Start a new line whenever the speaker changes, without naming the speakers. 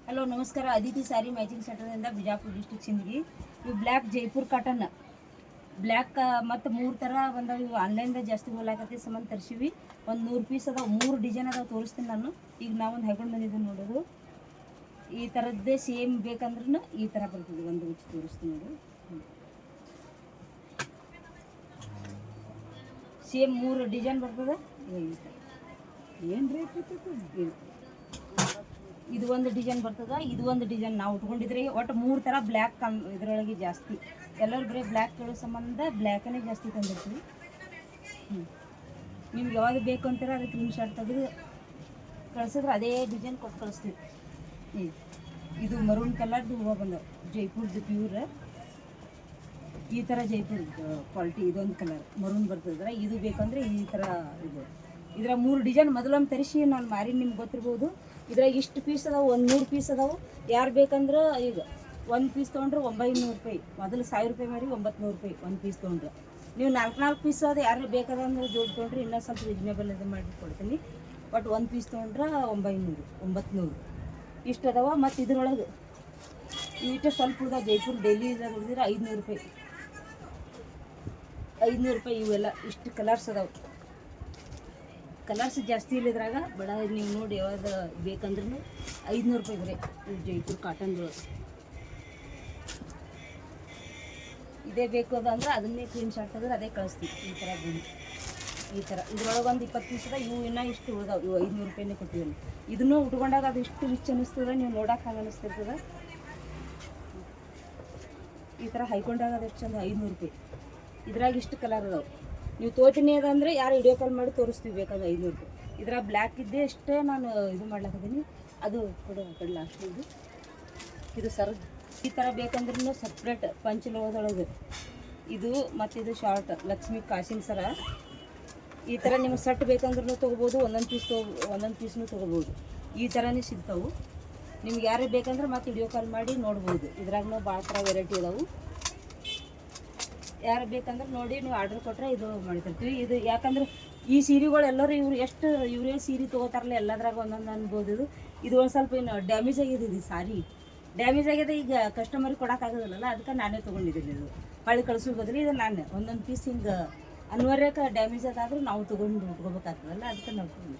Hello ನಮಸ್ಕಾರ. Aditi sari matching ಸೆಂಟರ್ನಿಂದ Bijapur district Sindagi. ಇವು ಬ್ಲ್ಯಾಕ್ ಜೈಪುರ್ ಕಾಟನ್ ಬ್ಲ್ಯಾಕ್ ಮತ್ತು 3 ಥರ ಬಂದವು. ಇವು ಆನ್ಲೈನ್ದಾಗ ಜಾಸ್ತಿ ಹೋಲಾಕತ್ತಿ ಸಂಬಂಧ ತರಿಸಿವಿ. ಒಂದು 100 ಪೀಸ್ ಅದಾವೆ, 3 ಡಿಸೈನ್ ಅದಾವೆ. ತೋರಿಸ್ತೀನಿ ನಾನು. ಈಗ ನಾವೊಂದು ಹಾಕೊಂಡು ಬಂದಿದ್ದು ನೋಡೋದು. ಈ ಥರದ್ದೇ ಸೇಮ್ ಬೇಕಂದ್ರೂ ಈ ಥರ ಬರ್ತದೆ. ಒಂದು ಹುಚ್ಚು ತೋರಿಸ್ತೀನಿ ನೋಡು. ಸೇಮ್ 3 ಡಿಸೈನ್ ಬರ್ತದೆ. ಏನು ರೇಟ್ ಇರ್ತದೆ? ಇದು ಒಂದು ಡಿಸೈನ್ ಬರ್ತದೆ, ಇದು ಒಂದು ಡಿಸೈನ್. ನಾವು ಉಟ್ಕೊಂಡಿದ್ರೆ ಒಟ್ಟು 3 ಥರ ಬ್ಲ್ಯಾಕ್ ಇದರೊಳಗೆ ಜಾಸ್ತಿ. ಎಲ್ಲರೂ ಬರೀ ಬ್ಲ್ಯಾಕ್ ಕೇಳೋ ಸಂಬಂಧ ಬ್ಲ್ಯಾಕನ್ನೇ ಜಾಸ್ತಿ ತಂದಿರ್ತೀವಿ. ನಿಮ್ಗೆ ಯಾವಾಗ ಬೇಕು ಅಂತೀರ ಅದಕ್ಕೆ ಸ್ಕ್ರೀನ್ ಶಾಟ್ ತೆಗೆದು ಕಳಿಸಿದ್ರೆ ಅದೇ ಡಿಸೈನ್ ಕೊಟ್ಟು ಕಳಿಸ್ತೀವಿ. ಇದು ಮರೂನ್ ಕಲರ್ದು ಹೂವು ಬಂದವು, ಜೈಪುರ್ದು ಪ್ಯೂರ್. ಈ ಥರ ಜೈಪುರ್ ಕ್ವಾಲಿಟಿ. ಇದೊಂದು ಕಲರ್ ಮರೂನ್ ಬರ್ತದ್ರೆ. ಇದು ಬೇಕಂದರೆ ಈ ಥರ ಇದು. ಇದರ 3 ಡಿಸೈನ್ ಮೊದಲೊಮ್ಮೆ ತರಿಸಿ ನಾನು ಮಾರಿ ನಿಮ್ಗೆ ಗೊತ್ತಿರ್ಬೋದು. ಇದ್ರಾಗ ಇಷ್ಟು ಪೀಸ್ ಅದಾವೆ, ಒಂದು 100 ಪೀಸ್ ಅದಾವೆ. ಯಾರು ಬೇಕಂದ್ರೆ ಈಗ 1 ಪೀಸ್ ತೊಗೊಂಡ್ರೆ 900 ರೂಪಾಯಿ. ಮೊದಲು 1000 ರೂಪಾಯಿ ಮಾರಿ 900 ರೂಪಾಯಿ 1 ಪೀಸ್ ತೊಗೊಂಡ್ರೆ. ನೀವು 4 ಪೀಸ್ ಅದು ಯಾರು ಬೇಕಾದಂದ್ರೆ ಜೋಡಿ ತೊಗೊಂಡ್ರೆ ಇನ್ನೂ ಸ್ವಲ್ಪ ರೀಸನೇಬಲ್ ಇದು ಮಾಡಿ ಕೊಡ್ತೀನಿ. ಬಟ್ 1 ಪೀಸ್ ತೊಗೊಂಡ್ರೆ 900 ಇಷ್ಟು ಅದಾವೆ. ಮತ್ತು ಇದ್ರೊಳಗೆ ಇವಿಟ್ಟು ಸ್ವಲ್ಪ ಉಳ್ದ ಜೈಪುರ್ ಡೈಲಿ ಇದಾಗ ಉಳಿದ್ರೆ 500 ರೂಪಾಯಿ 500 ರೂಪಾಯಿ. ಇವೆಲ್ಲ ಇಷ್ಟು ಕಲರ್ಸ್ ಅದಾವೆ. ಕಲರ್ಸ್ ಜಾಸ್ತಿ ಇಲ್ಲಿದ್ರಾಗ ಬಡ. ನೀವು ನೋಡಿ ಯಾವ್ದು ಬೇಕಂದ್ರೂ 500 ರೂಪಾಯಿ ಬರೀ. ಇವು ಜೈಪುರ್ ಕಾಟನ್ಗಳು. ಇದೇ ಬೇಕು ಅದಂದ್ರೆ ಅದನ್ನೇ ಸ್ಕ್ರೀನ್ ಶಾಟ್ ತೆಗೆದ್ರೆ ಅದೇ ಕಳಿಸ್ತೀವಿ. ಈ ಥರ ಬಂದು ಈ ಥರ ಇದ್ರೊಳಗೆ ಒಂದು 20 ಪೀಸ್ ಅದ. ಇವು ಇನ್ನೂ ಇಷ್ಟು ಉಳ್ದಾವೆ. ಇವು 500 ರೂಪಾಯಿನೇ ಕೊಟ್ಟಿದ್ದೀನಿ. ಇದನ್ನು ಉಟ್ಕೊಂಡಾಗ ಅದು ಇಷ್ಟು ರಿಚ್ ಅನ್ನಿಸ್ತದೆ. ನೀವು ನೋಡೋಕೆ ಹಂಗೆ ಅನ್ನಿಸ್ತಿರ್ತದೆ. ಈ ಥರ ಹೈಕೊಂಡಾಗ ಅದು ಎಷ್ಟು ಚಂದ 500 ರೂಪಾಯಿ. ಇದ್ರಾಗ ಇಷ್ಟು ಕಲರ್ ಅದಾವೆ. ನೀವು ತೋತಿನಿ ಅದಂದರೆ ಯಾರು ವಿಡಿಯೋ ಕಾಲ್ ಮಾಡಿ ತೋರಿಸ್ತೀವಿ ಬೇಕಾದ್ರೆ 500 ರೂಪಾಯಿ. ಇದರ ಬ್ಲ್ಯಾಕ್ ಇದ್ದೇ ಅಷ್ಟೇ ನಾನು ಇದು ಮಾಡ್ಲಾಕಿದ್ದೀನಿ. ಅದು ಕೊಡು ಕಡೆ ಲಾಸ್ಟ್ ಇದು ಸರ್. ಈ ಥರ ಬೇಕಂದ್ರೂ ಸಪ್ರೇಟ್ ಪಂಚಲೋಹದೊಳಗೆ ಇದು. ಮತ್ತು ಇದು ಶಾರ್ಟ್ ಲಕ್ಷ್ಮಿ ಕಾಸಿನ ಸರ. ಈ ಥರ ನಿಮ್ಗೆ ಸೆಟ್ ಬೇಕಂದ್ರೂ ತೊಗೋಬೋದು. ಒಂದೊಂದು ಪೀಸ್ನೂ ತೊಗೋಬೋದು. ಈ ಥರನೇ ಸಿಗ್ತಾವೆ. ನಿಮ್ಗೆ ಯಾರೇ ಬೇಕಂದ್ರೆ ಮತ್ತೆ ವಿಡಿಯೋ ಕಾಲ್ ಮಾಡಿ ನೋಡ್ಬೋದು. ಇದ್ರಾಗೂ ಭಾಳ ಥರ ವೆರೈಟಿ ಇದಾವೆ. ಯಾರು ಬೇಕಂದ್ರೆ ನೋಡಿ ನೀವು ಆರ್ಡ್ರ್ ಕೊಟ್ಟರೆ ಇದು ಮಾಡ್ತಿರ್ತೀವಿ. ಇದು ಯಾಕಂದ್ರೆ ಈ ಸೀರೆಗಳು ಎಲ್ಲರೂ ಇವರೇ ಸೀರೆ ತೊಗೋತಾರಲ್ಲ ಎಲ್ಲದ್ರಾಗ ಒಂದೊಂದು ಅನ್ಬೋದು. ಇದು ಒಂದು ಸ್ವಲ್ಪ ಏನು ಡ್ಯಾಮೇಜ್ ಆಗಿದೆ. ಇದು ಸಾರಿ ಡ್ಯಾಮೇಜ್ ಆಗಿದೆ. ಈಗ ಕಸ್ಟಮರಿಗೆ ಕೊಡೋಕ್ಕಾಗೋದಿಲ್ಲಲ್ಲ, ಅದಕ್ಕೆ ನಾನೇ ತೊಗೊಂಡಿದ್ದೀನಿ. ಇದು ಹೊಳ್ಳಿ ಕಳಿಸೋ ಬದಲು ಇದು ನಾನು ಒಂದೊಂದು ಪೀಸ್ ಹಿಂಗೆ ಅನಿವಾರ್ಯಕ್ಕೆ ಡ್ಯಾಮೇಜ್ ಅದಾದರೂ ನಾವು ತೊಗೊಂಡು ಉಟ್ಕೋಬೇಕಾಗ್ತದಲ್ಲ, ಅದಕ್ಕೆ ನಾವು ತೊಗೊಂಡು